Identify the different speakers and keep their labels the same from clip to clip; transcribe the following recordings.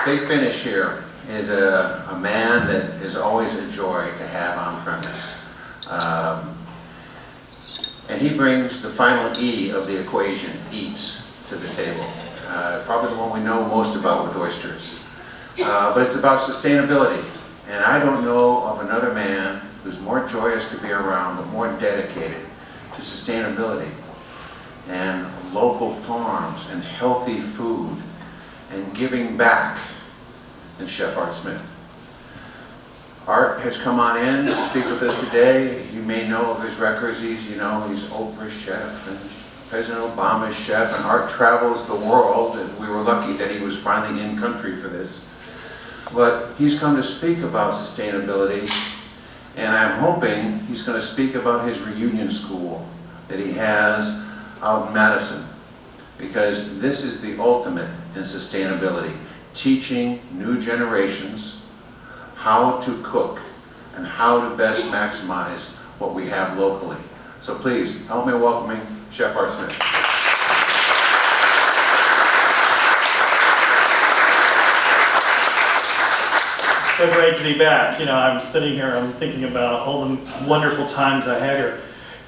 Speaker 1: Big Finish here is a man that is always a joy to have on premise. And he brings the final E of the equation, eats, to the table. Probably the one we know most about with oysters. But it's about sustainability. And I don't know of another man who's more joyous to be around, but more dedicated to sustainability and local farms and healthy food and giving back than Chef Art Smith. Art has come on in to speak with us today. You may know of his records. He's Oprah's chef and President Obama's chef, and Art travels the world, and we were lucky that he was finally in country for this. But he's come to speak about sustainability, and I'm hoping he's going to speak about his reunion school that he has out in Madison, because this is the ultimate in sustainability, teaching new generations how to cook and how to best maximize what we have locally. So please, help me welcoming Chef Art Smith.
Speaker 2: It's so great to be back. I'm sitting here, I'm thinking about all the wonderful times I had here.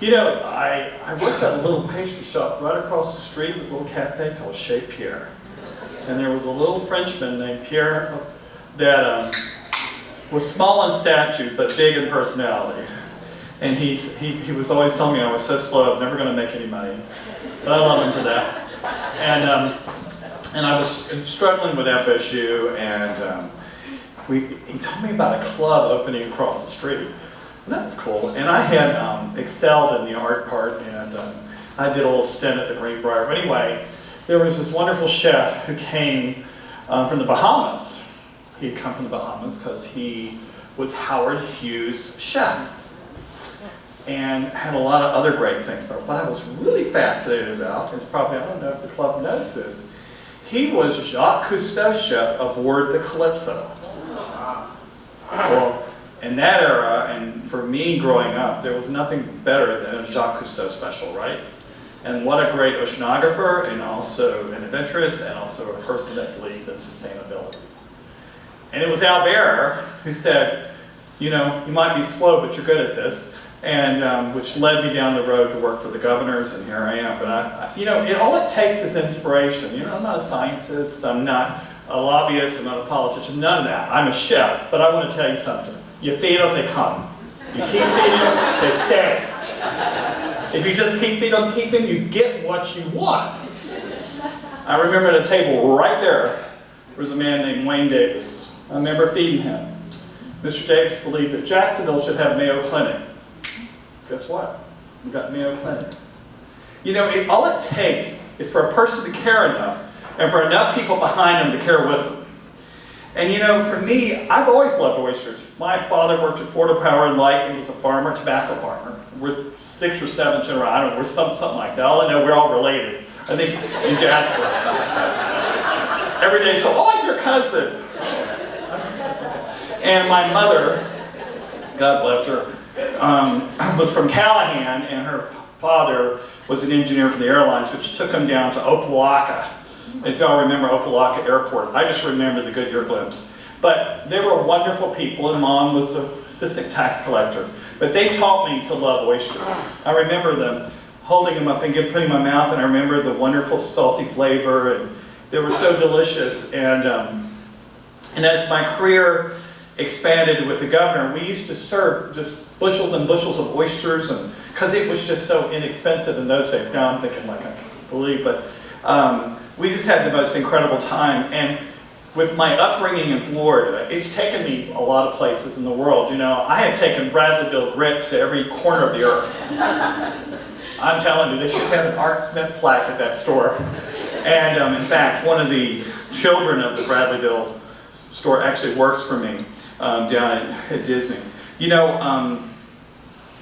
Speaker 2: I worked at a little pastry shop right across the street, a little cafe called Chez Pierre. And there was a little Frenchman named Pierre that was small in stature, but big in personality. And he was always telling me I was so slow, I was never going to make any money. But I love him for that. And I was struggling with FSU, and he told me about a club opening across the street. And that's cool. And I had excelled in the art part, and I did a little stint at the Greenbrier. But anyway, there was this wonderful chef who came from the Bahamas. He had come from the Bahamas because he was Howard Hughes' chef and had a lot of other great things. But what I was really fascinated about is probably, I don't know if the club knows this, he was Jacques Cousteau's chef aboard the Calypso. Well, in that era, and for me growing up, there was nothing better than a Jacques Cousteau special, right? And what a great oceanographer, and also an adventurous, and also a person that believed in sustainability. And it was Albert who said, you might be slow, but you're good at this, and which led me down the road to work for the governors, and here I am. But all it takes is inspiration. I'm not a scientist, I'm not a lobbyist, I'm not a politician, none of that. I'm a chef, but I want to tell you something. You feed them, they come. You keep feeding them, they stay. If you just keep feeding them, you get what you want. I remember at a table right there was a man named Wayne Davis. I remember feeding him. Mr. Davis believed that Jacksonville should have Mayo Clinic. Guess what? We got Mayo Clinic. All it takes is for a person to care enough, and for enough people behind them to care with them. And for me, I've always loved oysters. My father worked at Florida Power and Light. He was a farmer, tobacco farmer. We're 6 or 7 generations, I don't know, we're something like that. All I know, we're all related. I think in Jasper. Every day, so, I'm your cousin. And my mother, God bless her, was from Callahan, and her father was an engineer for the airlines, which took him down to Opelika. If y'all remember Opelika Airport, I just remember the Goodyear blimps. But they were wonderful people, and Mom was an assistant tax collector. But they taught me to love oysters. I remember them holding them up and putting them in my mouth, and I remember the wonderful salty flavor, and they were so delicious. And as my career expanded with the governor, we used to serve just bushels and bushels of oysters, and because it was just so inexpensive in those days. Now I'm thinking like I can't believe, but we just had the most incredible time. And with my upbringing in Florida, it's taken me a lot of places in the world. I have taken Bradleyville grits to every corner of the earth. I'm telling you, they should have an Art Smith plaque at that store. And in fact, one of the children of the Bradleyville store actually works for me down at Disney.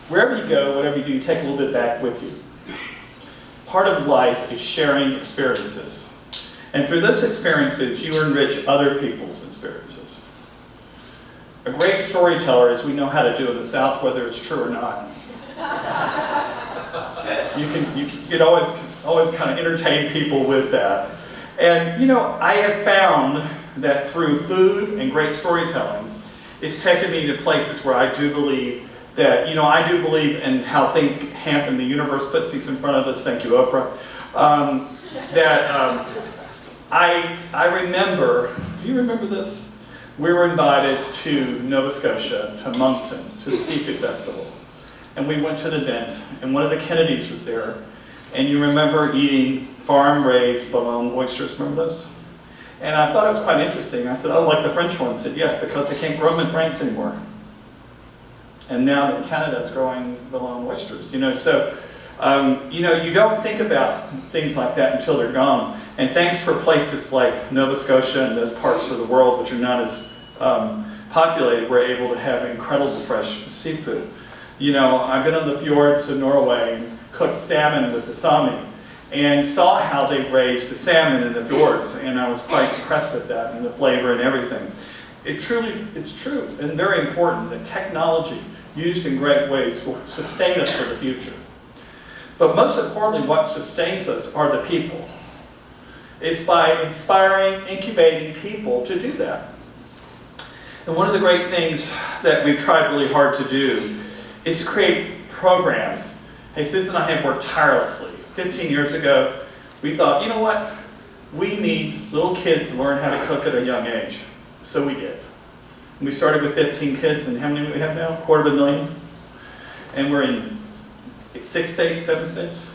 Speaker 2: Wherever you go, whatever you do, you take a little bit back with you. Part of life is sharing experiences. And through those experiences, you enrich other people's experiences. A great storyteller, as we know how to do in the South, whether it's true or not. You can always kind of entertain people with that. And I have found that through food and great storytelling, it's taken me to places where I do believe that, I do believe in how things happen. The universe puts these in front of us. Thank you, Oprah. I remember, do you remember this? We were invited to Nova Scotia, to Moncton, to the Seafood Festival. And we went to an event, and one of the Kennedys was there. And you remember eating farm-raised Boulogne oysters, remember those? And I thought it was quite interesting. I said, oh, like the French one? Said, yes, because they can't grow them in France anymore. And now that Canada is growing Boulogne oysters. So, you don't think about things like that until they're gone. And thanks for places like Nova Scotia and those parts of the world which are not as populated, we're able to have incredible fresh seafood. I've been on the fjords of Norway and cooked salmon with the Sami and saw how they raised the salmon in the fjords, and I was quite impressed with that and the flavor and everything. It's true and very important that technology used in great ways will sustain us for the future. But most importantly, what sustains us are the people. It's by inspiring, incubating people to do that. And one of the great things that we've tried really hard to do is to create programs. Hey, Sis and I have worked tirelessly. 15 years ago, we thought, you know what? We need little kids to learn how to cook at a young age. So we did. And we started with 15 kids, and how many do we have now? 250,000? And we're in 6 states, 7 states.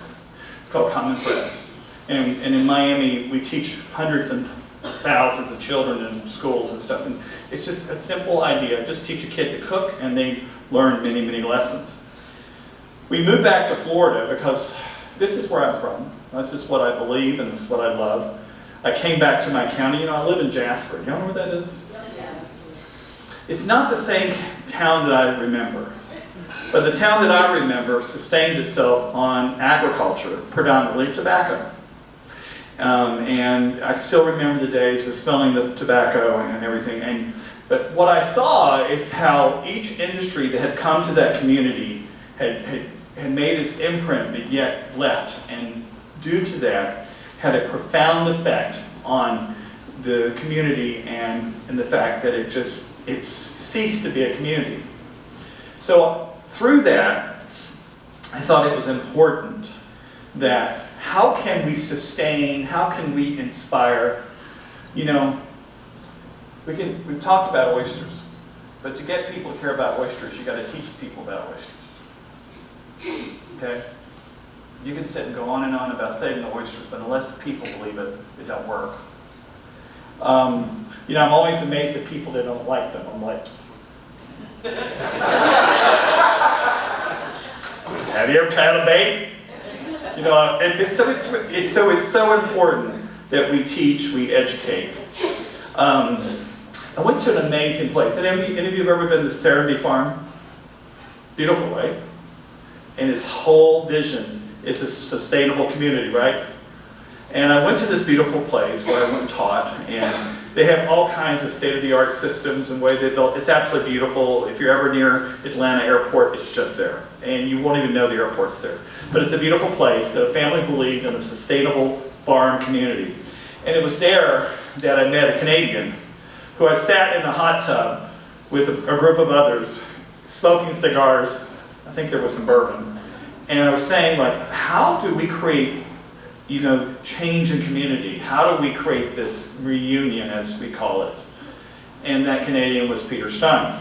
Speaker 2: It's called Common Threads. And in Miami, we teach hundreds and thousands of children in schools and stuff. And it's just a simple idea. Just teach a kid to cook, and they learn many, many lessons. We moved back to Florida because this is where I'm from. This is what I believe, and this is what I love. I came back to my county. I live in Jasper. You know where that is?
Speaker 3: Yes.
Speaker 2: It's not the same town that I remember. But the town that I remember sustained itself on agriculture, predominantly tobacco. And I still remember the days of smelling the tobacco and everything. But what I saw is how each industry that had come to that community had made its imprint, but yet left. And due to that, had a profound effect on the community and the fact that it ceased to be a community. So through that, I thought it was important that how can we sustain, how can we inspire? We've talked about oysters, but to get people to care about oysters, you got to teach people about oysters. Okay? You can sit and go on and on about saving the oysters, but unless people believe it, it don't work. I'm always amazed at people that don't like them. I'm like, have you ever tried a bake? It's so important that we teach, we educate. I went to an amazing place. Any of you have ever been to Serenity Farm? Beautiful, right? And its whole vision is a sustainable community, right? And I went to this beautiful place where I went and taught, and they have all kinds of state-of-the-art systems and way they built. It's absolutely beautiful. If you're ever near Atlanta Airport, it's just there. And you won't even know the airport's there. But it's a beautiful place that a family believed in a sustainable farm community. And it was there that I met a Canadian who I sat in the hot tub with a group of others, smoking cigars. I think there was some bourbon. And I was saying, how do we create change in community? How do we create this reunion, as we call it? And that Canadian was Peter Stein,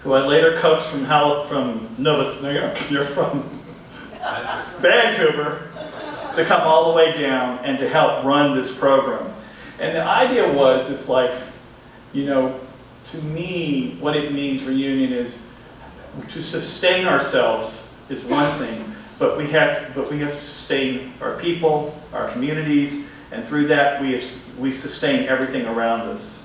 Speaker 2: who I later coaxed from Vancouver to come all the way down and to help run this program. And the idea was, to me, what it means, reunion, is to sustain ourselves is one thing, but we have to sustain our people, our communities, and through that we sustain everything around us.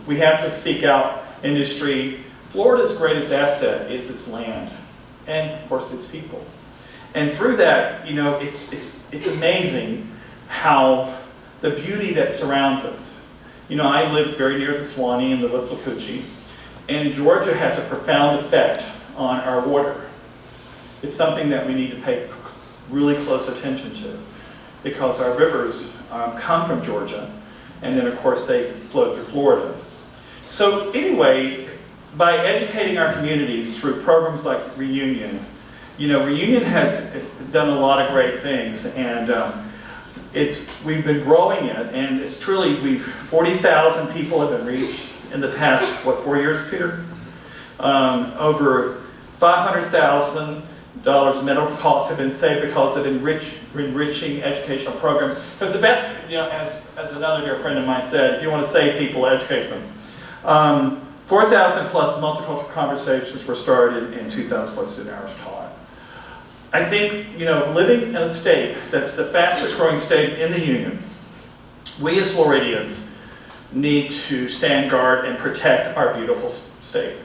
Speaker 2: We have to seek out industry. Florida's greatest asset is its land, and of course its people. And through that, it's amazing how the beauty that surrounds us. I live very near the Suwannee and the Withlacoochee, and Georgia has a profound effect on our water. It's something that we need to pay really close attention to, because our rivers come from Georgia, and then of course they flow through Florida. So anyway, by educating our communities through programs like Reunion, Reunion has done a lot of great things, and we've been growing it, and it's truly, 40,000 people have been reached in the past, 4 years, Peter? Over $500,000 medical costs have been saved because of enriching educational program. Because the best, as another dear friend of mine said, if you want to save people, educate them. 4,000 plus multicultural conversations were started and 2,000 plus student hours taught. I think, living in a state that's the fastest growing state in the Union, we as Floridians need to stand guard and protect our beautiful state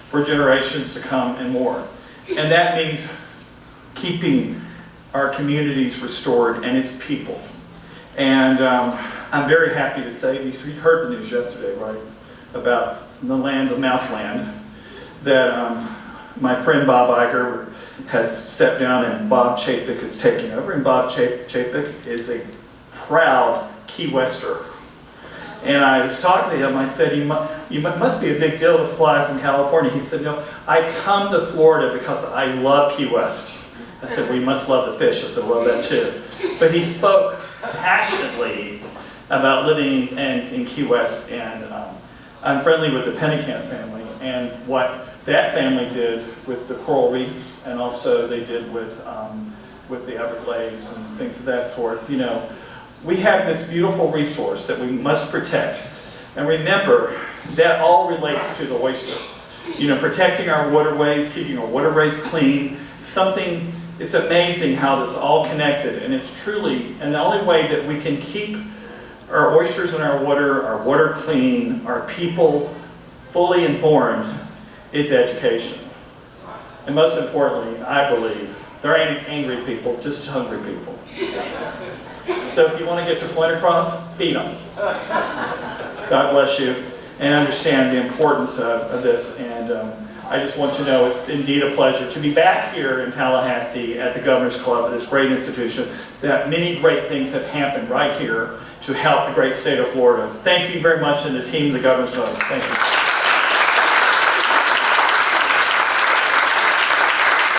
Speaker 2: for generations to come and more. And that means keeping our communities restored and its people. And I'm very happy to say, you heard the news yesterday, right, about the land of Mouseland, that my friend Bob Iger has stepped down and Bob Chapek is taking over. And Bob Chapek is a proud Key Wester. And I was talking to him, I said, you must be a big deal to fly from California. He said, no, I come to Florida because I love Key West. I said, well, you must love the fish. I said, I love that too. But he spoke passionately about living in Key West, and I'm friendly with the Pennicamp family, and what that family did with the coral reef, and also they did with the Everglades and things of that sort. We have this beautiful resource that we must protect. And remember, that all relates to the oyster. Protecting our waterways, keeping our waterways clean, it's amazing how this all connected, and it's truly, and the only way that we can keep our oysters in our water clean, our people fully informed, is education. And most importantly, I believe, there ain't angry people, just hungry people. So if you want to get your point across, feed them. God bless you, and understand the importance of this. And I just want you to know it's indeed a pleasure to be back here in Tallahassee at the Governor's Club, at this great institution, that many great things have happened right here to help the great state of Florida. Thank you very much, and the team of the Governor's Club. Thank you.